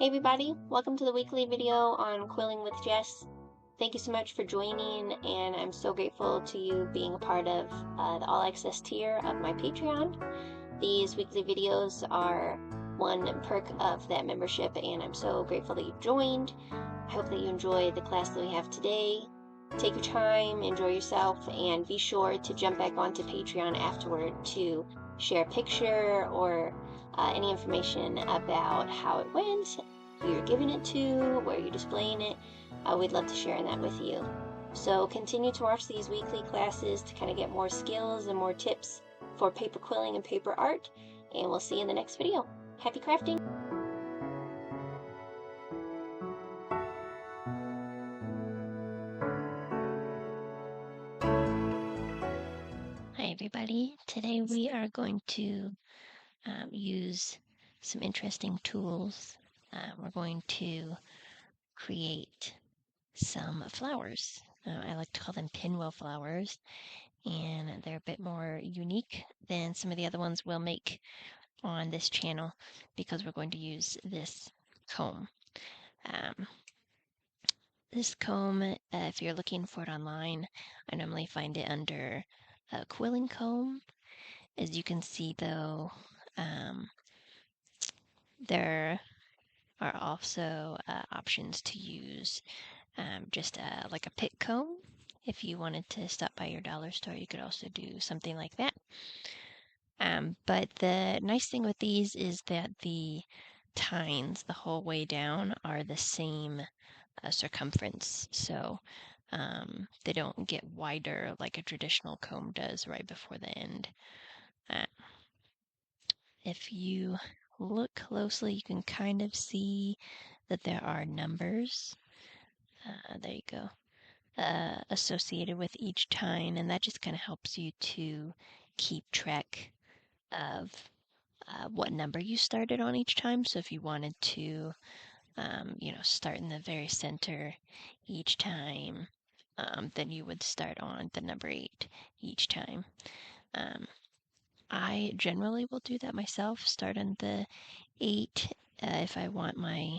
Hey everybody, welcome to the weekly video on Quilling with Jess. Thank you so much for joining, and I'm so grateful to you being a part of the all access tier of my Patreon. These weekly videos are one perk of that membership, and I'm so grateful that you joined. I hope that you enjoy the class that we have today. Take your time, enjoy yourself, and be sure to jump back onto Patreon afterward to share a picture or any information about how it went, who you're giving it to, where you're displaying it. We'd love to share that with you. So continue to watch these weekly classes to kind of get more skills and more tips for paper quilling and paper art, and we'll see you in the next video. Happy crafting! Hi everybody, today we are going to use some interesting tools. We're going to create some flowers. I like to call them pinwheel flowers, and they're a bit more unique than some of the other ones we'll make on this channel because we're going to use this comb. This comb, if you're looking for it online, I normally find it under Quilling comb. As you can see though, there are also options to use just like a pick comb. If you wanted to stop by your dollar store, you could also do something like that. But the nice thing with these is that the tines the whole way down are the same circumference, so they don't get wider like a traditional comb does right before the end. If you look closely, you can kind of see that there are numbers. There you go. Associated with each tine, and that just kind of helps you to keep track of what number you started on each time. So if you wanted to, start in the very center each time, then you would start on the number 8 each time. I generally will do that myself, start on the 8 if I want my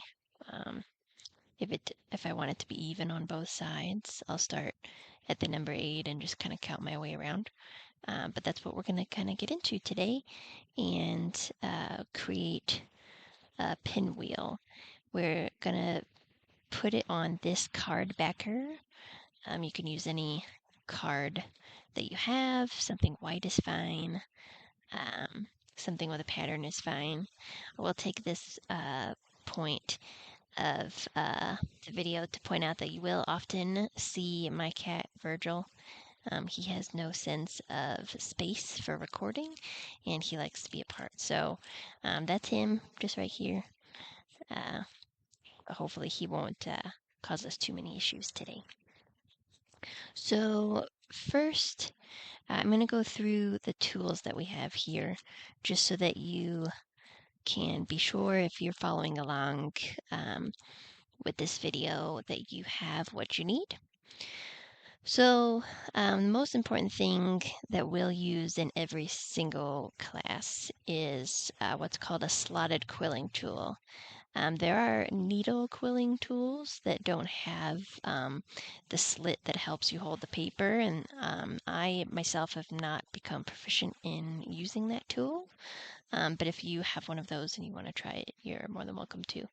if I want it to be even on both sides. I'll start at the number 8 and just kind of count my way around. But that's what we're going to kind of get into today and create a pinwheel. We're going to put it on this card backer. You can use any card that you have. Something white is fine. Something with a pattern is fine. We'll take this point of the video to point out that you will often see my cat Virgil. He has no sense of space for recording, and he likes to be apart. So that's him just right here. Hopefully he won't cause us too many issues today. So first, I'm going to go through the tools that we have here just so that you can be sure if you're following along with this video that you have what you need. So the most important thing that we'll use in every single class is what's called a slotted quilling tool. There are needle quilling tools that don't have the slit that helps you hold the paper, and I myself have not become proficient in using that tool. But if you have one of those and you want to try it, you're more than welcome to.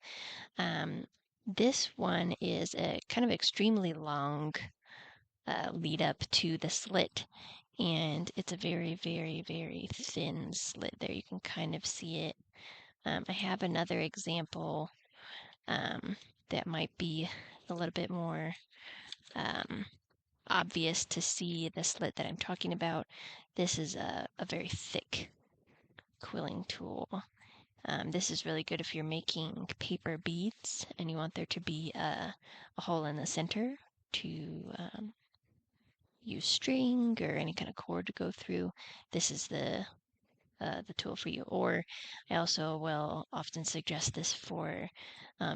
This one is a kind of extremely long lead up to the slit, and it's a very, very, very thin slit there. You can kind of see it. I have another example that might be a little bit more obvious to see the slit that I'm talking about. This is a very thick quilling tool. This is really good if you're making paper beads and you want there to be a hole in the center to use string or any kind of cord to go through. This is the tool for you. Or I also will often suggest this for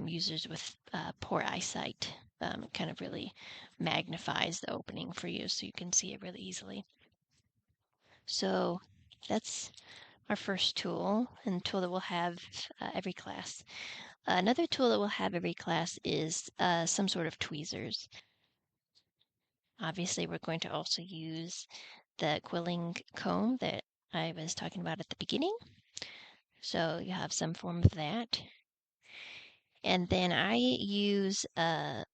users with poor eyesight. It kind of really magnifies the opening for you so you can see it really easily. So that's our first tool, and tool that we'll have every class. Another tool that we'll have every class is some sort of tweezers. Obviously, we're going to also use the quilling comb that I was talking about at the beginning. So you have some form of that. And then I use a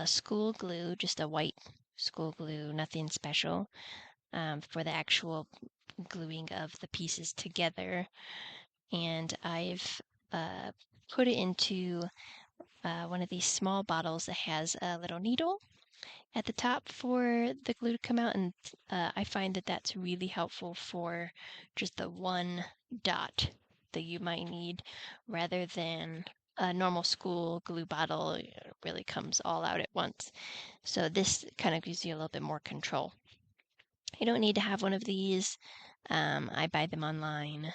school glue, just a white school glue, nothing special, for the actual gluing of the pieces together. And I've put it into one of these small bottles that has a little needle at the top for the glue to come out, and I find that that's really helpful for just the one dot that you might need rather than a normal school glue bottle. It really comes all out at once. So this kind of gives you a little bit more control. You don't need to have one of these. I buy them online.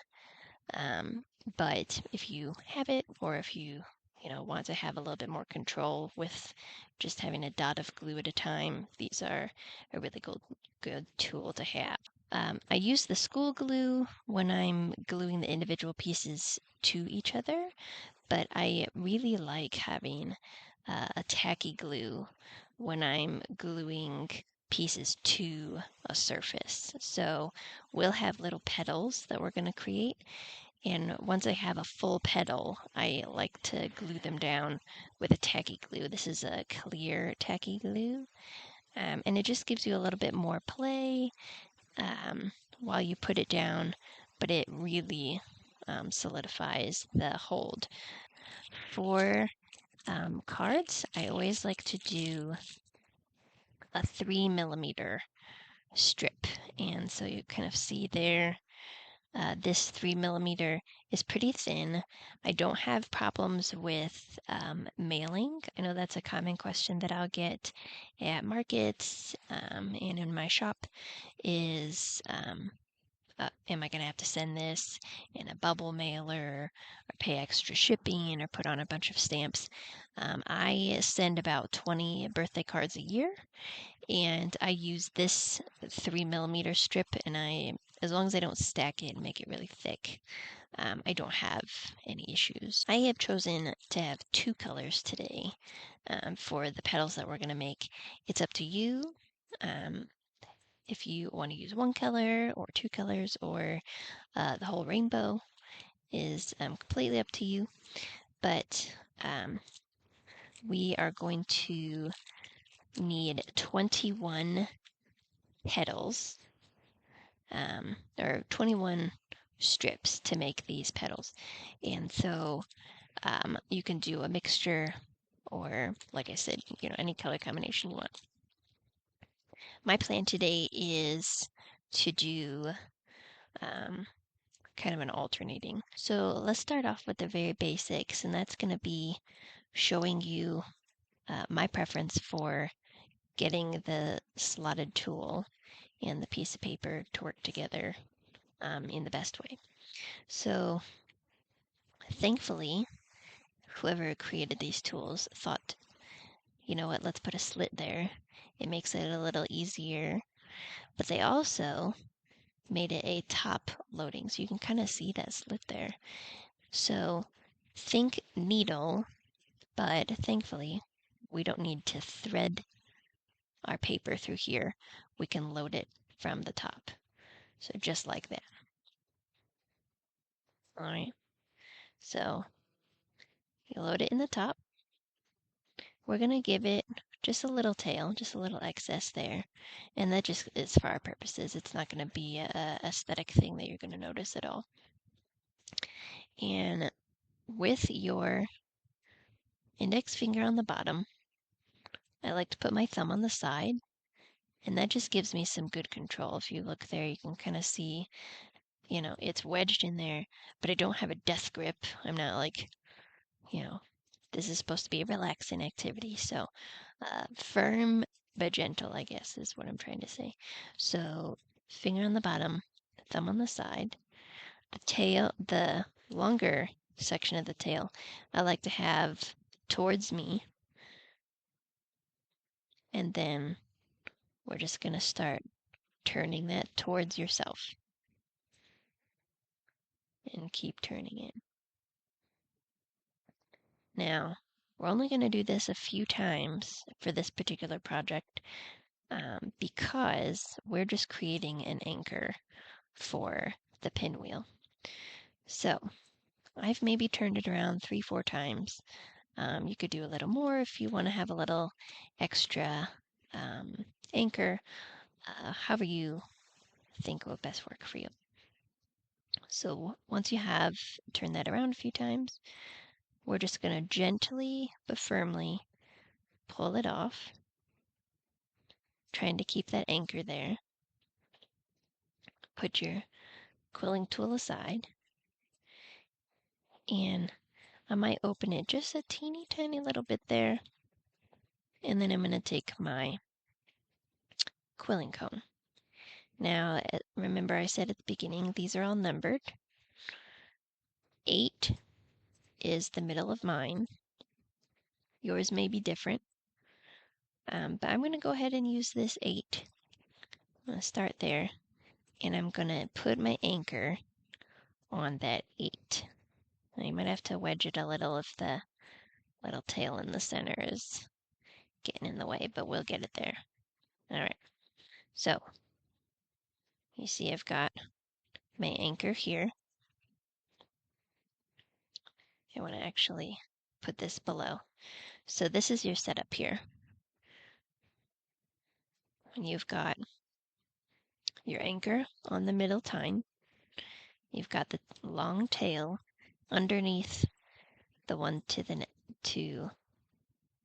But if you have it, or if you want to have a little bit more control with just having a dot of glue at a time, these are a really good tool to have. I use the school glue when I'm gluing the individual pieces to each other, but I really like having a tacky glue when I'm gluing pieces to a surface. So we'll have little petals that we're going to create, and once I have a full petal, I like to glue them down with a tacky glue. This is a clear tacky glue, and it just gives you a little bit more play while you put it down, but it really solidifies the hold. For cards, I always like to do a 3mm strip, and so you kind of see there. This 3mm is pretty thin. I don't have problems with mailing. I know that's a common question that I'll get at markets and in my shop is, am I going to have to send this in a bubble mailer or pay extra shipping or put on a bunch of stamps? I send about 20 birthday cards a year, and I use this 3mm strip, and as long as I don't stack it and make it really thick, I don't have any issues. I have chosen to have 2 colors today for the petals that we're going to make. It's up to you if you want to use 1 color or 2 colors, or the whole rainbow is completely up to you. But we are going to need 21 petals, or 21 strips to make these petals. And so you can do a mixture, or like I said, any color combination you want. My plan today is to do kind of an alternating. So let's start off with the very basics, and that's going to be showing you my preference for getting the slotted tool and the piece of paper to work together in the best way. So thankfully, whoever created these tools thought, you know what, let's put a slit there. It makes it a little easier. But they also made it a top loading, so you can kind of see that slit there. So think needle, but thankfully we don't need to thread our paper through here. We can load it from the top. So just like that. All right. So you load it in the top. We're going to give it just a little tail, just a little excess there. And that just is for our purposes. It's not going to be a aesthetic thing that you're going to notice at all. And with your index finger on the bottom, I like to put my thumb on the side, and that just gives me some good control. If you look there, you can kind of see, it's wedged in there, but I don't have a death grip. I'm not like, this is supposed to be a relaxing activity. So firm but gentle, I guess, is what I'm trying to say. So finger on the bottom, thumb on the side. The tail, the longer section of the tail, I like to have towards me. And then we're just going to start turning that towards yourself. And keep turning it. Now, we're only going to do this a few times for this particular project because we're just creating an anchor for the pinwheel. So I've maybe turned it around 3-4 times. You could do a little more if you want to have a little extra anchor, however you think will best work for you. So once you have turned that around a few times, we're just going to gently but firmly pull it off, trying to keep that anchor there. Put your quilling tool aside, and I might open it just a teeny tiny little bit there, and then I'm going to take my quilling cone. Now, remember I said at the beginning, these are all numbered. 8 is the middle of mine. Yours may be different, but I'm going to go ahead and use this 8. I'm going to start there, and I'm going to put my anchor on that 8. Now, you might have to wedge it a little if the little tail in the center is getting in the way, but we'll get it there. All right, so you see I've got my anchor here. I want to actually put this below. So this is your setup here. And you've got your anchor on the middle tine. You've got the long tail underneath the one to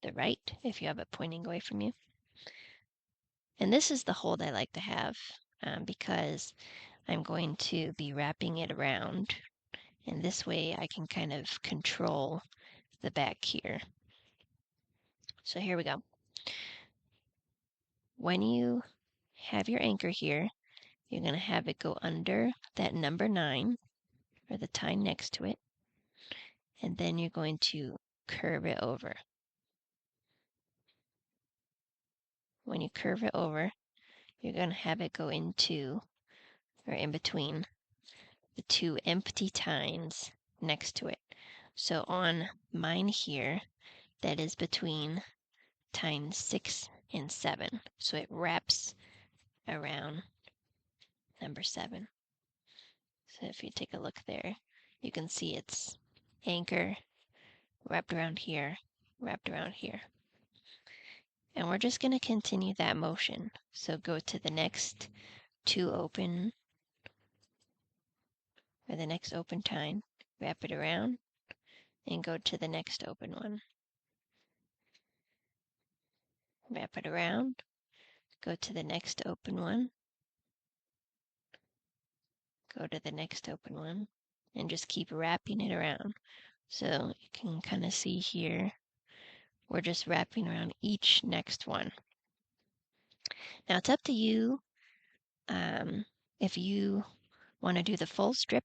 the right, if you have it pointing away from you. And this is the hold I like to have because I'm going to be wrapping it around. And this way I can kind of control the back here. So here we go. When you have your anchor here, you're going to have it go under that number 9 or the tine next to it. And then you're going to curve it over. When you curve it over, you're going to have it go into or in between the 2 empty tines next to it. So on mine here, that is between tine 6 and 7. So it wraps around number 7. So if you take a look there, you can see it's anchor wrapped around here, wrapped around here. And we're just going to continue that motion. So go to the next 2 open, or the next open tine, wrap it around, and go to the next open one. Wrap it around, go to the next open one, go to the next open one, and just keep wrapping it around. So you can kind of see here, we're just wrapping around each next one. Now it's up to you if you want to do the full strip.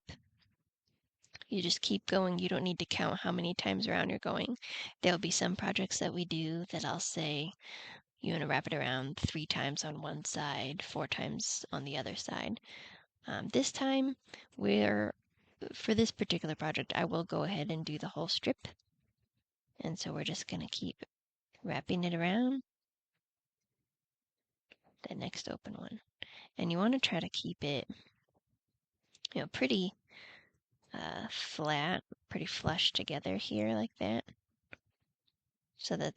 You just keep going. You don't need to count how many times around you're going. There'll be some projects that we do that I'll say you want to wrap it around 3 times on one side, 4 times on the other side. This time, for this particular project, I will go ahead and do the whole strip. And so we're just going to keep wrapping it around the next open one. And you want to try to keep it, pretty flat, pretty flush together here like that, so that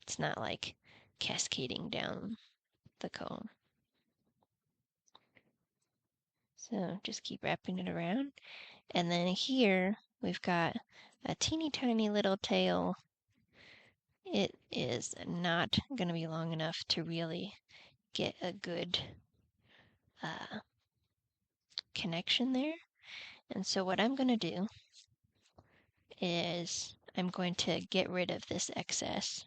it's not like cascading down the cone. So just keep wrapping it around. And then here we've got a teeny tiny little tail. It is not going to be long enough to really get a good connection there. And so what I'm going to do is I'm going to get rid of this excess.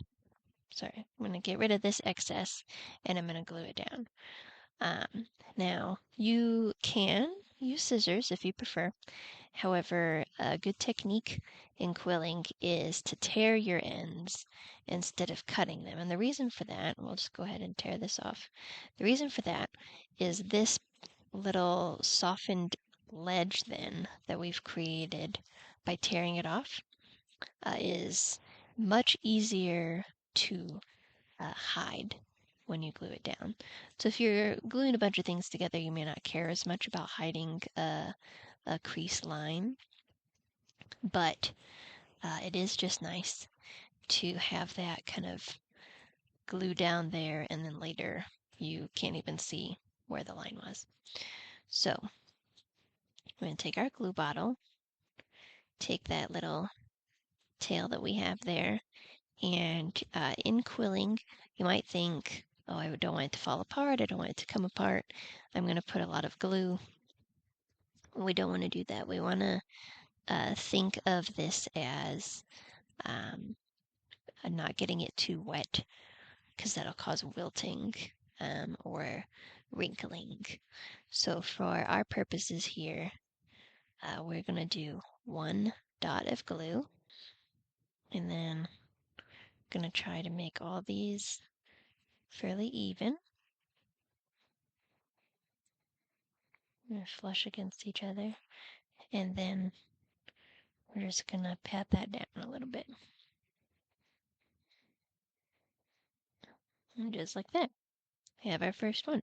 Sorry, I'm going to get rid of this excess and I'm going to glue it down. Now, you can use scissors if you prefer. However, a good technique in quilling is to tear your ends instead of cutting them. And the reason for that, we'll just go ahead and tear this off. The reason for that is this little softened ledge then that we've created by tearing it off is much easier to hide when you glue it down. So if you're gluing a bunch of things together, you may not care as much about hiding a crease line, but it is just nice to have that kind of glue down there, and then later you can't even see where the line was. So we're going to take our glue bottle, take that little tail that we have there, and in quilling, you might think, oh, I don't want it to fall apart, I don't want it to come apart, I'm going to put a lot of glue. We don't want to do that. We want to think of this as not getting it too wet, because that'll cause wilting or wrinkling. So for our purposes here, we're going to do 1 dot of glue, and then going to try to make all these fairly even. Flush against each other, and then we're just going to pat that down a little bit. And just like that, we have our first one.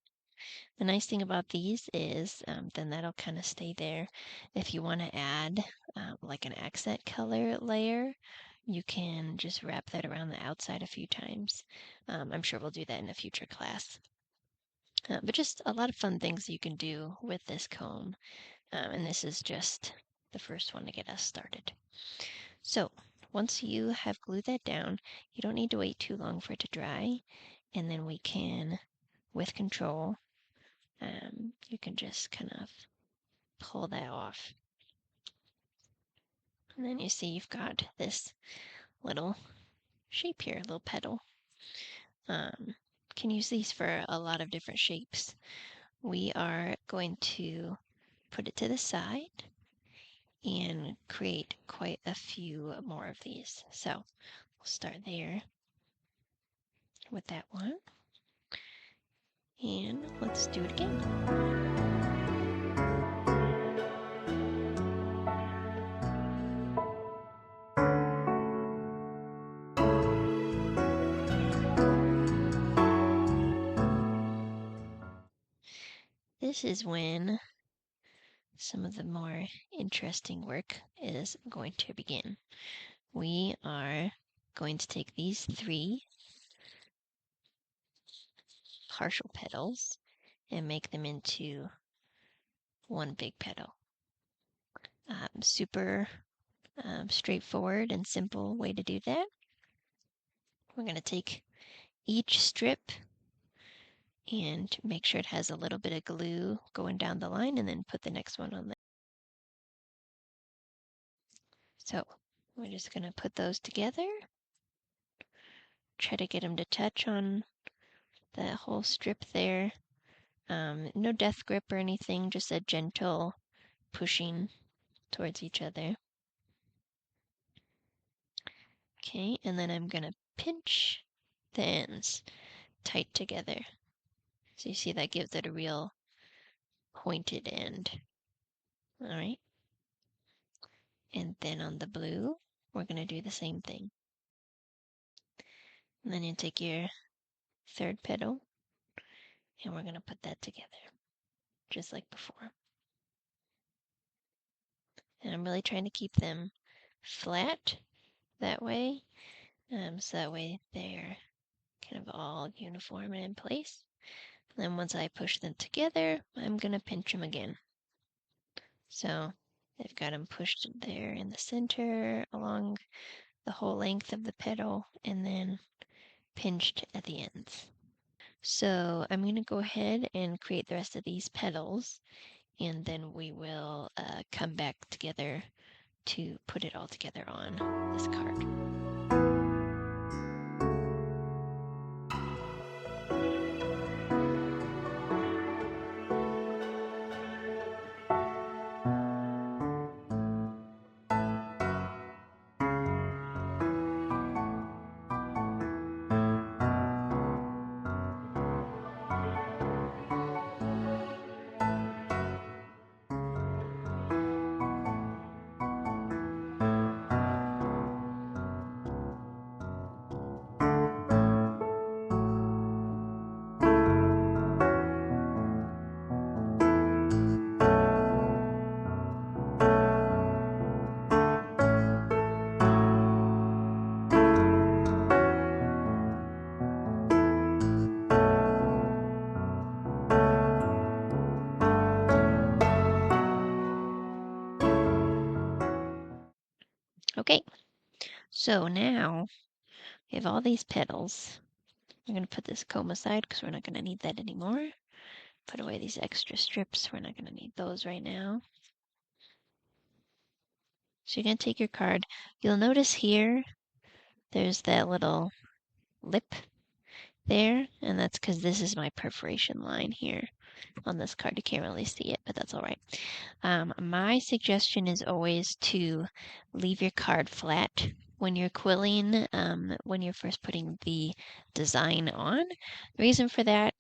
The nice thing about these is then that'll kind of stay there. If you want to add like an accent color layer, you can just wrap that around the outside a few times. I'm sure we'll do that in a future class. But just a lot of fun things you can do with this comb. And this is just the first one to get us started. So once you have glued that down, you don't need to wait too long for it to dry. And then we can, with control, you can just kind of pull that off. And then you see you've got this little shape here, little petal. Can use these for a lot of different shapes. We are going to put it to the side and create quite a few more of these. So we'll start there with that one. And let's do it again. This is when some of the more interesting work is going to begin. We are going to take these 3 partial petals and make them into one big petal. Super straightforward and simple way to do that. We're going to take each strip and make sure it has a little bit of glue going down the line, and then put the next one on there. So we're just going to put those together, try to get them to touch on the whole strip there. No death grip or anything, just a gentle pushing towards each other. Okay, and then I'm going to pinch the ends tight together. So you see that gives it a real pointed end. All right. And then on the blue, we're going to do the same thing. And then you take your 3rd petal, and we're going to put that together, just like before. And I'm really trying to keep them flat that way, so that way they're kind of all uniform and in place. And then once I push them together, I'm going to pinch them again. So I've got them pushed there in the center along the whole length of the petal, and then pinched at the ends. So I'm going to go ahead and create the rest of these petals, and then we will come back together to put it all together on this card. Okay, so now we have all these petals. I'm going to put this comb aside because we're not going to need that anymore. Put away these extra strips. We're not going to need those right now. So you're going to take your card. You'll notice here there's that little lip there, and that's because this is my perforation line here on this card. You can't really see it, but that's all right. My suggestion is always to leave your card flat when you're quilling, when you're first putting the design on. The reason for that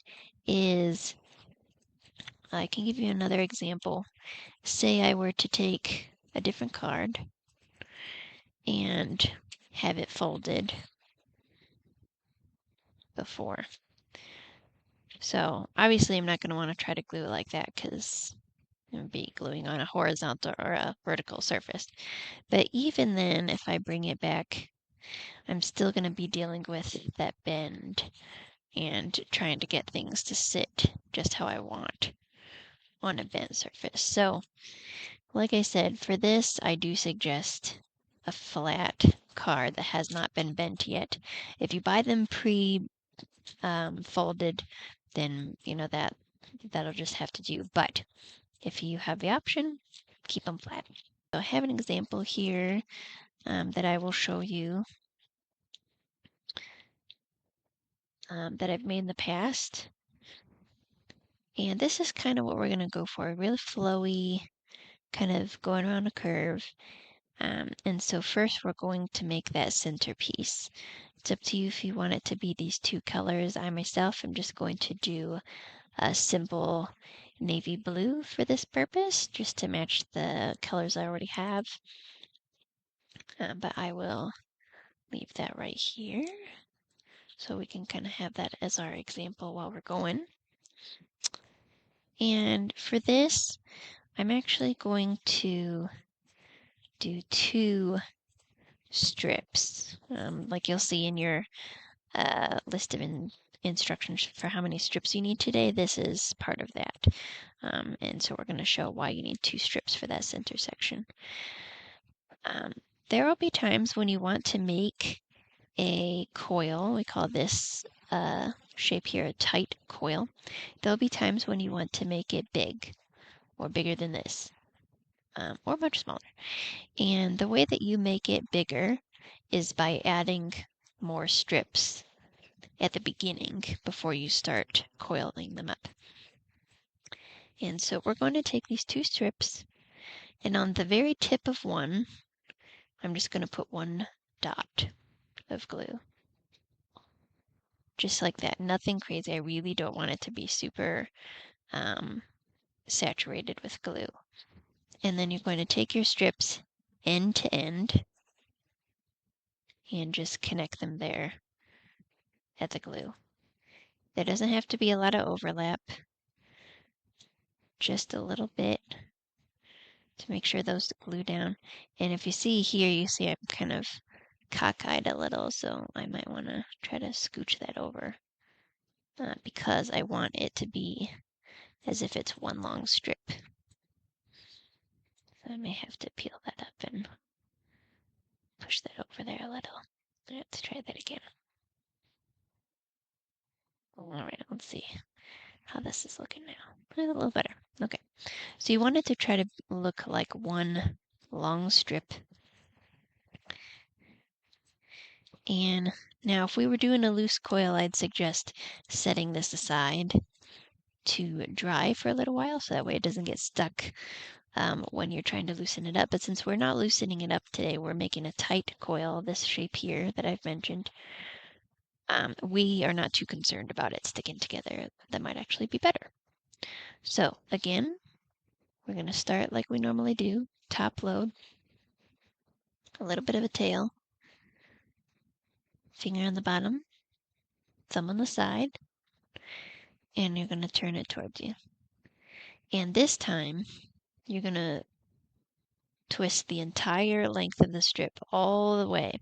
is I can give you another example. Say I were to take a different card and have it folded before. So obviously I'm not going to want to try to glue it like that because it would be gluing on a horizontal or a vertical surface. But even then, if I bring it back, I'm still going to be dealing with that bend and trying to get things to sit just how I want on a bent surface. So, like I said, for this, I do suggest a flat card that has not been bent yet. If you buy them folded, then that'll just have to do. But if you have the option, keep them flat. So I have an example here that I will show you that I've made in the past. And this is kind of what we're going to go for, really flowy, kind of going around a curve. And so first we're going to make that centerpiece. It's up to you if you want it to be these two colors. I myself am just going to do a simple navy blue for this purpose, just to match the colors I already have. But I will leave that right here so we can kind of have that as our example while we're going. And for this, I'm actually going to do 2 strips. Like you'll see in your list of instructions for how many strips you need today, this is part of that. And so we're going to show why you need 2 strips for that center section. There will be times when you want to make a coil. We call this shape here a tight coil. There'll be times when you want to make it big or bigger than this, or much smaller. And the way that you make it bigger is by adding more strips at the beginning before you start coiling them up. And so we're going to take these 2 strips, and on the very tip of one, I'm just going to put 1 dot of glue. Just like that, nothing crazy. I really don't want it to be super saturated with glue. And then you're going to take your strips end to end and just connect them there at the glue. There doesn't have to be a lot of overlap, just a little bit to make sure those glue down. And if you see here, you see I'm kind of cockeyed a little, so I might want to try to scooch that over because I want it to be as if it's one long strip. So I may have to peel that up and push that over there a little. Let's try that again. All right, let's see how this is looking now. A little better. Okay. So you want it to try to look like one long strip. And now if we were doing a loose coil, I'd suggest setting this aside to dry for a little while so that way it doesn't get stuck when you're trying to loosen it up. But since we're not loosening it up today, we're making a tight coil, this shape here that I've mentioned. We are not too concerned about it sticking together. That might actually be better. So again, we're going to start like we normally do, top load, a little bit of a tail, finger on the bottom, thumb on the side, and you're going to turn it towards you. And this time, you're going to twist the entire length of the strip all the way.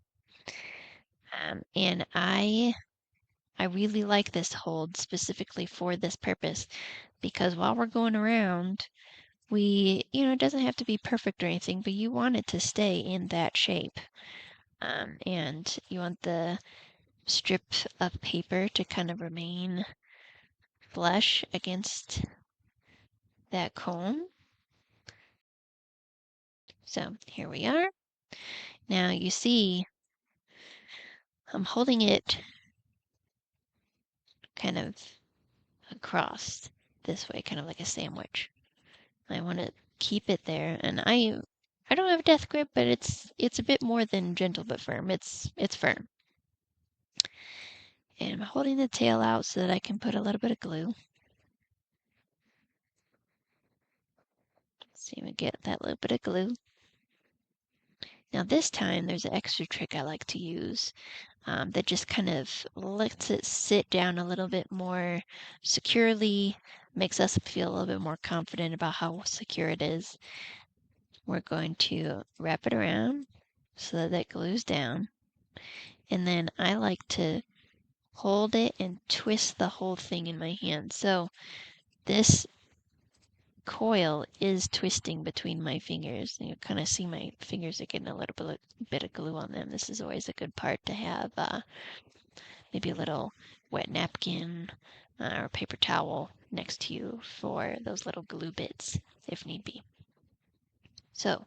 And I really like this hold specifically for this purpose because while we're going around, it doesn't have to be perfect or anything, but you want it to stay in that shape. And you want the strip of paper to kind of remain flush against that comb. So here we are. Now you see I'm holding it kind of across this way, kind of like a sandwich. I want to keep it there, and I don't have death grip, but it's a bit more than gentle but firm. It's firm. And I'm holding the tail out so that I can put a little bit of glue. See if we get that little bit of glue. Now this time there's an extra trick I like to use that just kind of lets it sit down a little bit more securely, makes us feel a little bit more confident about how secure it is. We're going to wrap it around so that it glues down. And then I like to hold it and twist the whole thing in my hand. So this coil is twisting between my fingers. You kind of see my fingers are getting a little bit of glue on them. This is always a good part to have maybe a little wet napkin or paper towel next to you for those little glue bits if need be. So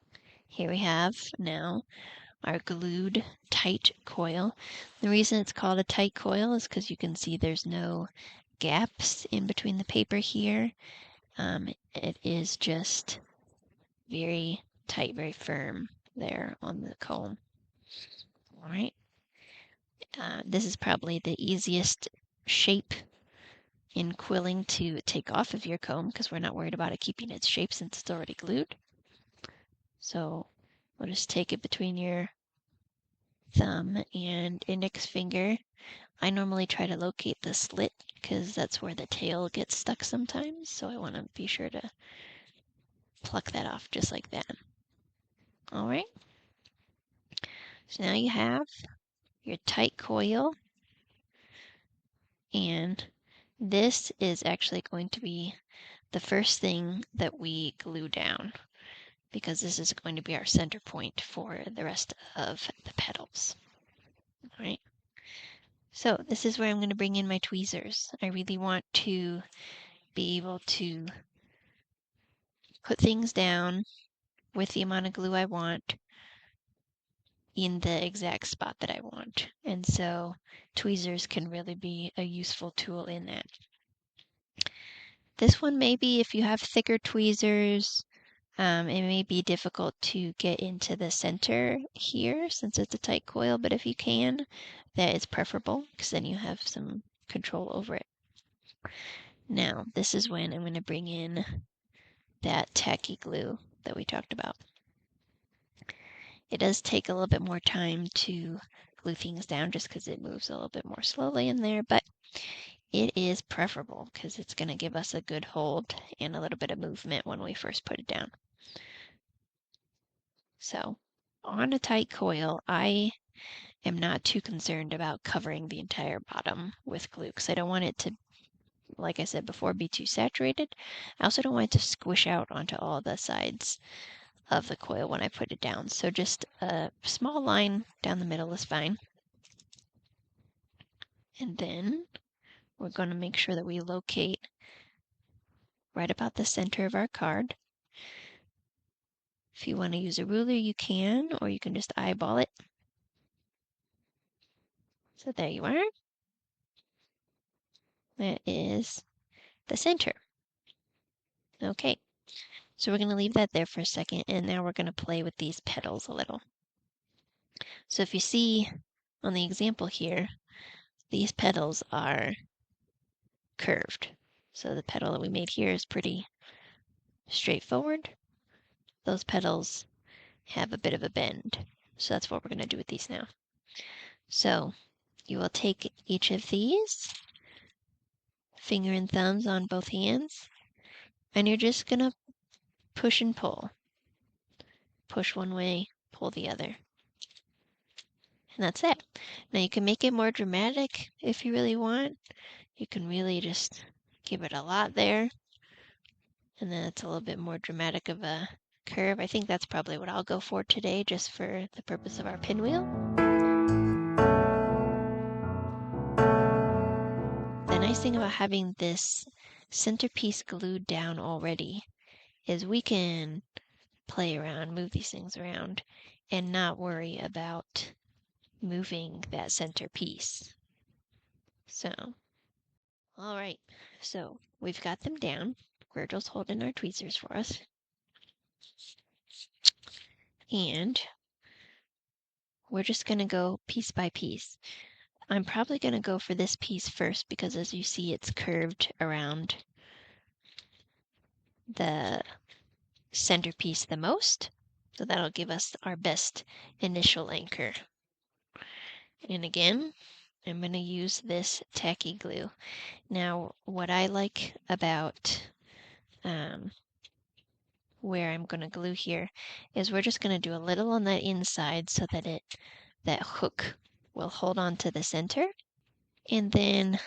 here we have now our glued tight coil. The reason it's called a tight coil is because you can see there's no gaps in between the paper here. It is just very tight, very firm there on the comb. All right. This is probably the easiest shape in quilling to take off of your comb because we're not worried about it keeping its shape since it's already glued. So we'll just take it between your thumb and index finger. I normally try to locate the slit because that's where the tail gets stuck sometimes. So I want to be sure to pluck that off just like that. All right. So now you have your tight coil, and this is actually going to be the first thing that we glue down because this is going to be our center point for the rest of the petals. All right. So this is where I'm going to bring in my tweezers. I really want to be able to put things down with the amount of glue I want in the exact spot that I want. And so tweezers can really be a useful tool in that. This one maybe if you have thicker tweezers, it may be difficult to get into the center here since it's a tight coil, but if you can, that is preferable because then you have some control over it. Now, this is when I'm going to bring in that tacky glue that we talked about. It does take a little bit more time to glue things down just because it moves a little bit more slowly in there, but it is preferable because it's going to give us a good hold and a little bit of movement when we first put it down. So on a tight coil, I am not too concerned about covering the entire bottom with glue because I don't want it to, like I said before, be too saturated. I also don't want it to squish out onto all the sides of the coil when I put it down. So just a small line down the middle is fine. And then we're going to make sure that we locate right about the center of our card. If you want to use a ruler, you can, or you can just eyeball it. So there you are. That is the center. Okay, so we're going to leave that there for a second, and now we're going to play with these petals a little. So if you see on the example here, these petals are curved. So the petal that we made here is pretty straightforward. Those petals have a bit of a bend. So that's what we're going to do with these now. So you will take each of these, finger and thumbs on both hands, and you're just going to push and pull. Push one way, pull the other. And that's it. Now you can make it more dramatic if you really want. You can really just give it a lot there. And then it's a little bit more dramatic of a curve. I think that's probably what I'll go for today, just for the purpose of our pinwheel. The nice thing about having this centerpiece glued down already is we can play around, move these things around, and not worry about moving that centerpiece. So, all right, so we've got them down. Virgil's holding our tweezers for us. And we're just going to go piece by piece. I'm probably going to go for this piece first because as you see, it's curved around the centerpiece the most. So that'll give us our best initial anchor. And again, I'm going to use this tacky glue. Now, what I like about where I'm going to glue here is we're just going to do a little on that inside so that that hook will hold on to the center. And then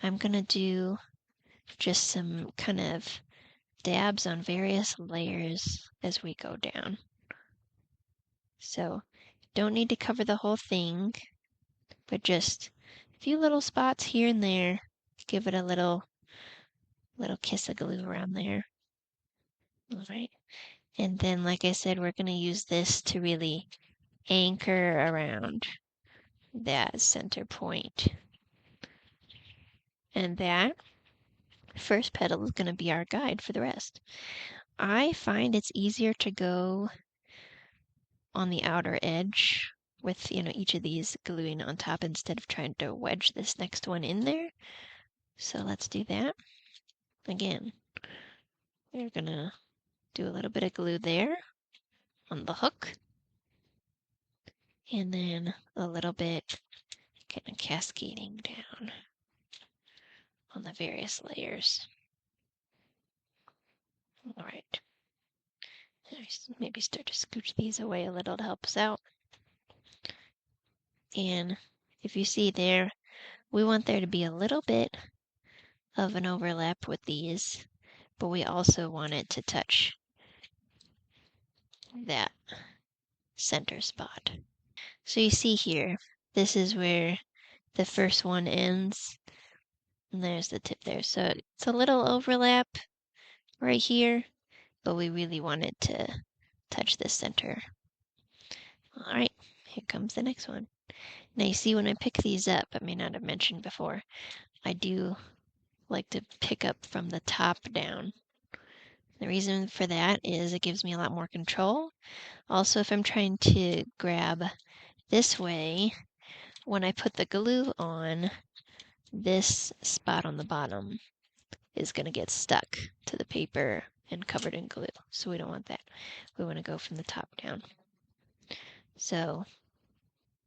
I'm going to do just some kind of dabs on various layers as we go down. So don't need to cover the whole thing, but just a few little spots here and there. Give it a little kiss of glue around there. All right. And then, like I said, we're going to use this to really anchor around that center point. And that first petal is going to be our guide for the rest. I find it's easier to go on the outer edge with, each of these gluing on top instead of trying to wedge this next one in there. So let's do that. Again, we're going to do a little bit of glue there on the hook. And then a little bit kind of cascading down on the various layers. All right. Maybe start to scooch these away a little to help us out. And if you see there, we want there to be a little bit of an overlap with these, but we also want it to touch that center spot. So you see here, this is where the first one ends, and there's the tip there. So it's a little overlap right here, but we really want it to touch the center. All right, here comes the next one. Now you see when I pick these up, I may not have mentioned before, I do like to pick up from the top down. The reason for that is it gives me a lot more control. Also, if I'm trying to grab this way, when I put the glue on, this spot on the bottom is going to get stuck to the paper and covered in glue. So we don't want that. We want to go from the top down. So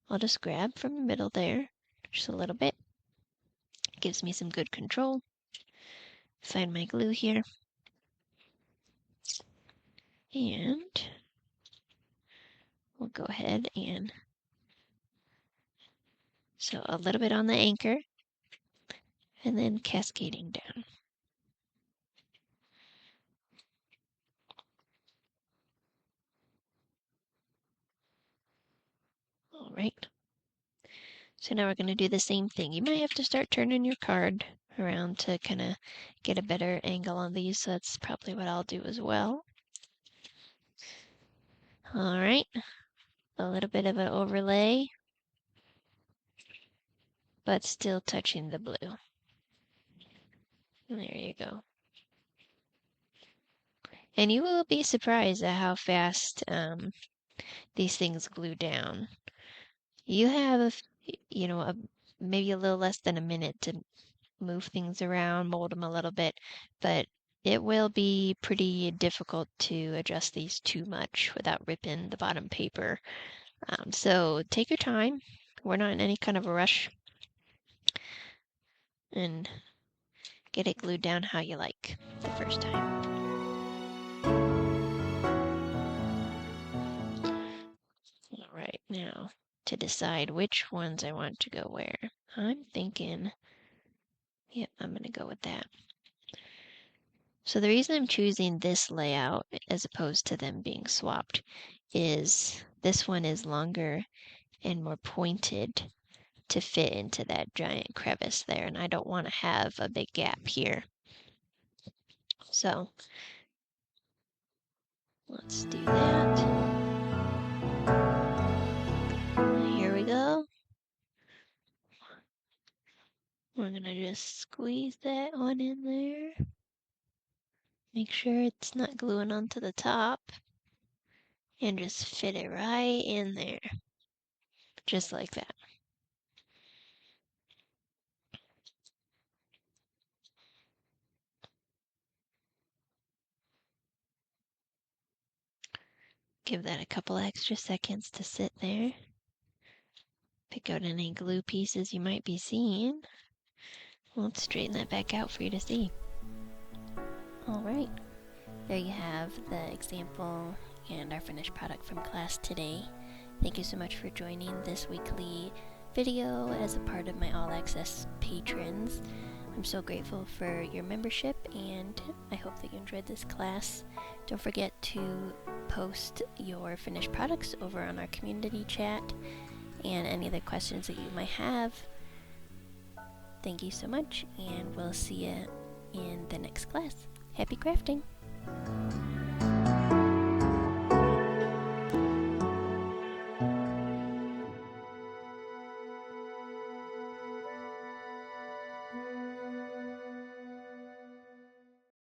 I'll just grab from the middle there, just a little bit. It gives me some good control. Find my glue here. And we'll go ahead and so a little bit on the anchor and then cascading down. All right. So now we're going to do the same thing. You might have to start turning your card around to kind of get a better angle on these. So that's probably what I'll do as well. All right. A little bit of an overlay, but still touching the blue. There you go. And you will be surprised at how fast these things glue down. You have, maybe a little less than a minute to move things around, mold them a little bit, but it will be pretty difficult to adjust these too much without ripping the bottom paper. So take your time. We're not in any kind of a rush. And get it glued down how you like the first time. All right, now to decide which ones I want to go where. I'm thinking, yep, I'm going to go with that. So the reason I'm choosing this layout as opposed to them being swapped is this one is longer and more pointed to fit into that giant crevice there, and I don't want to have a big gap here. So let's do that. Here we go. We're gonna just squeeze that one in there. Make sure it's not gluing onto the top. And just fit it right in there. Just like that. Give that a couple extra seconds to sit there. Pick out any glue pieces you might be seeing. Let's straighten that back out for you to see. Alright, there you have the example and our finished product from class today. Thank you so much for joining this weekly video as a part of my All Access patrons. I'm so grateful for your membership, and I hope that you enjoyed this class. Don't forget to post your finished products over on our community chat and any other questions that you might have. Thank you so much, and we'll see you in the next class. Happy crafting!